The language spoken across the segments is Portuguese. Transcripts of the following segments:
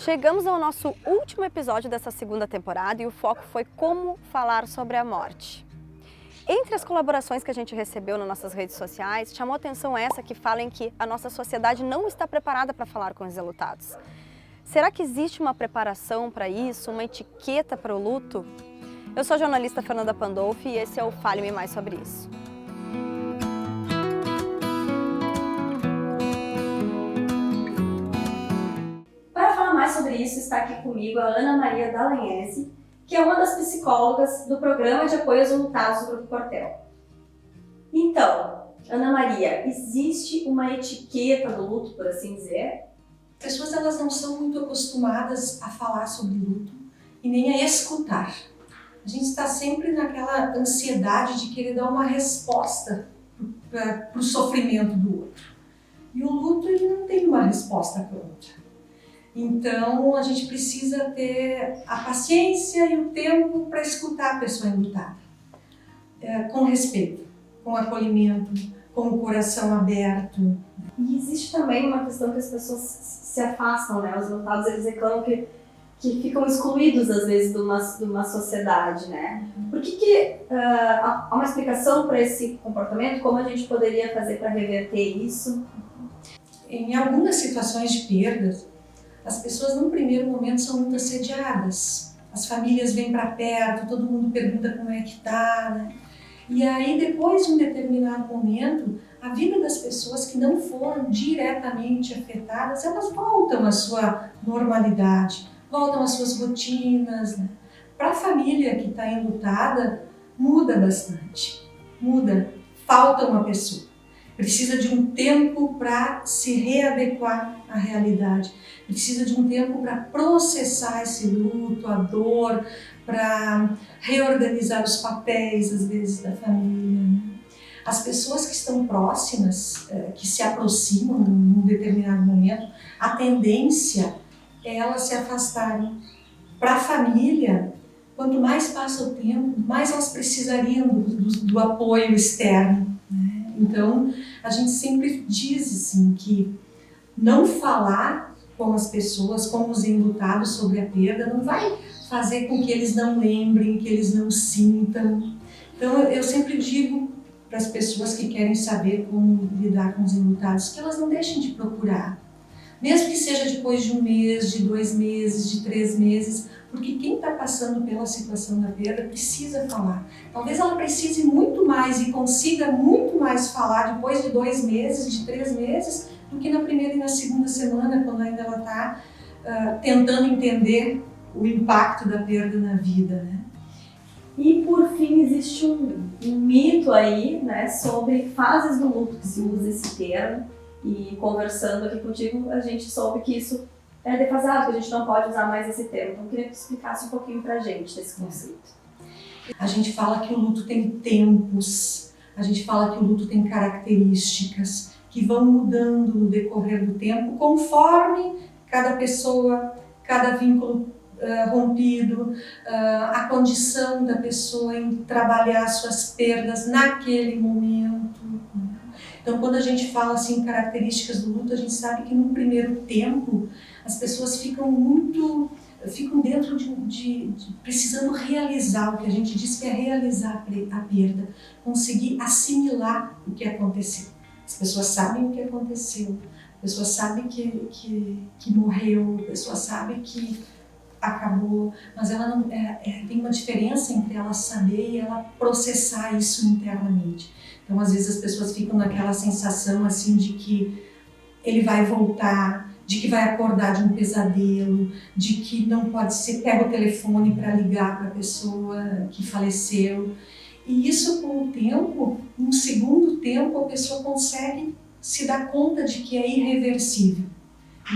Chegamos ao nosso último episódio dessa segunda temporada e o foco foi como falar sobre a morte. Entre as colaborações que a gente recebeu nas nossas redes sociais, chamou atenção essa que fala em que a nossa sociedade não está preparada para falar com os enlutados. Será que existe uma preparação para isso, uma etiqueta para o luto? Eu sou a jornalista Fernanda Pandolfi e esse é o Fale-me Mais Sobre Isso. Para falar mais sobre isso, está aqui comigo a Ana Maria Dallagnese, que é uma das psicólogas do Programa de Apoio aos Enlutados do Grupo Cortel. Então, Ana Maria, existe uma etiqueta do luto, por assim dizer? As pessoas elas não são muito acostumadas a falar sobre luto e nem a escutar. A gente está sempre naquela ansiedade de querer dar uma resposta para o sofrimento do outro. E o luto ele não tem uma resposta pronta. Então, a gente precisa ter a paciência e o tempo para escutar a pessoa enlutada. Com respeito, com acolhimento, com o coração aberto. E existe também uma questão que as pessoas se afastam, né? Os enlutados, eles reclamam que ficam excluídos, às vezes, de uma sociedade, né? Por que há uma explicação para esse comportamento? Como a gente poderia fazer para reverter isso? Em algumas situações de perdas, as pessoas, num primeiro momento, são muito assediadas. As famílias vêm para perto, todo mundo pergunta como é que tá, né? E aí, depois de um determinado momento, a vida das pessoas que não foram diretamente afetadas, elas voltam à sua normalidade, voltam às suas rotinas, né? Para a família que está enlutada, muda bastante. Muda, falta uma pessoa. Precisa de um tempo para se readequar à realidade. Precisa de um tempo para processar esse luto, a dor, para reorganizar os papéis, às vezes, da família. Né? As pessoas que estão próximas, que se aproximam num determinado momento, a tendência é elas se afastarem. Para a família, quanto mais passa o tempo, mais elas precisariam do apoio externo. Né? Então, a gente sempre diz assim, que não falar com as pessoas, com os enlutados sobre a perda, não vai fazer com que eles não lembrem, que eles não sintam. Então, eu sempre digo para as pessoas que querem saber como lidar com os enlutados, que elas não deixem de procurar. Mesmo que seja depois de 1 mês, de 2 meses, de 3 meses, porque quem está passando pela situação da perda precisa falar. Talvez ela precise muito mais e consiga muito mais falar depois de 2 meses, de 3 meses, do que na primeira e na segunda semana, quando ainda ela está tentando entender o impacto da perda na vida, né? E por fim, existe um mito aí, né, sobre fases do luto, que se usa esse termo. E conversando aqui contigo, a gente soube que isso é defasado, que a gente não pode usar mais esse termo. Então, eu queria que tu explicasse um pouquinho pra gente desse conceito. A gente fala que o luto tem tempos, a gente fala que o luto tem características que vão mudando no decorrer do tempo, conforme cada pessoa, cada vínculo rompido, a condição da pessoa em trabalhar suas perdas naquele momento. Então, quando a gente fala assim, características do luto, a gente sabe que no primeiro tempo as pessoas ficam dentro de precisando realizar o que a gente diz que é realizar a perda, conseguir assimilar o que aconteceu. As pessoas sabem o que aconteceu, a pessoa sabe que morreu, a pessoa sabe que acabou, mas ela não, tem uma diferença entre ela saber e ela processar isso internamente. Então, às vezes as pessoas ficam naquela sensação assim de que ele vai voltar, de que vai acordar de um pesadelo, de que não pode ser, pega o telefone para ligar para a pessoa que faleceu. E isso, com o tempo, num segundo tempo, a pessoa consegue se dar conta de que é irreversível.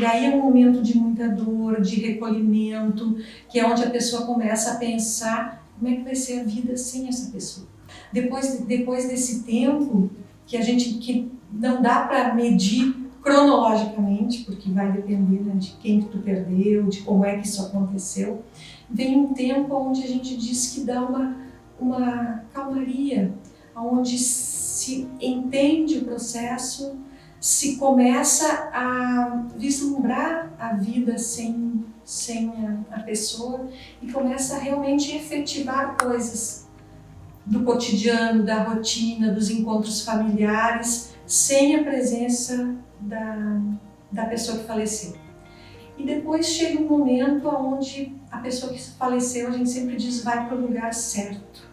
E aí é um momento de muita dor, de recolhimento, que é onde a pessoa começa a pensar como é que vai ser a vida sem essa pessoa. Depois desse tempo, que não dá para medir cronologicamente, porque vai depender, né, de quem que tu perdeu, de como é que isso aconteceu, vem um tempo onde a gente diz que dá uma calmaria, onde se entende o processo, se começa a vislumbrar a vida sem a pessoa e começa a realmente efetivar coisas do cotidiano, da rotina, dos encontros familiares, sem a presença da pessoa que faleceu. E depois chega um momento onde a pessoa que faleceu, a gente sempre diz, vai para o lugar certo,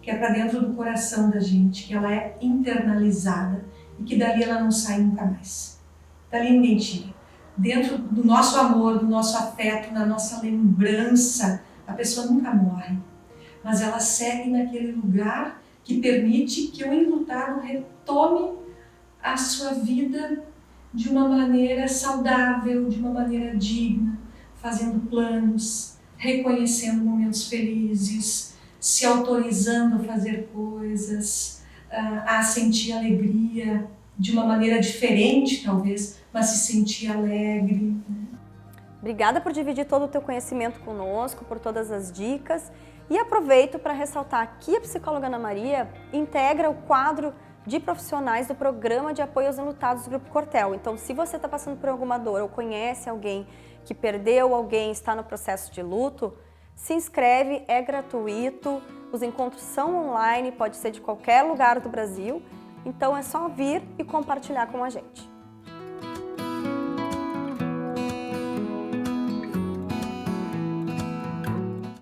que é para dentro do coração da gente, que ela é internalizada e que dali ela não sai nunca mais. Dali ninguém tira. Dentro do nosso amor, do nosso afeto, na nossa lembrança, a pessoa nunca morre, mas ela segue naquele lugar que permite que o enlutado retome a sua vida de uma maneira saudável, de uma maneira digna, fazendo planos, reconhecendo momentos felizes, se autorizando a fazer coisas, a sentir alegria de uma maneira diferente, talvez, mas se sentir alegre. Obrigada por dividir todo o teu conhecimento conosco, por todas as dicas. E aproveito para ressaltar que a psicóloga Ana Maria integra o quadro de profissionais do Programa de Apoio aos Enlutados do Grupo Cortel. Então, se você está passando por alguma dor ou conhece alguém que perdeu alguém, está no processo de luto, se inscreve, é gratuito, os encontros são online, pode ser de qualquer lugar do Brasil, então é só vir e compartilhar com a gente.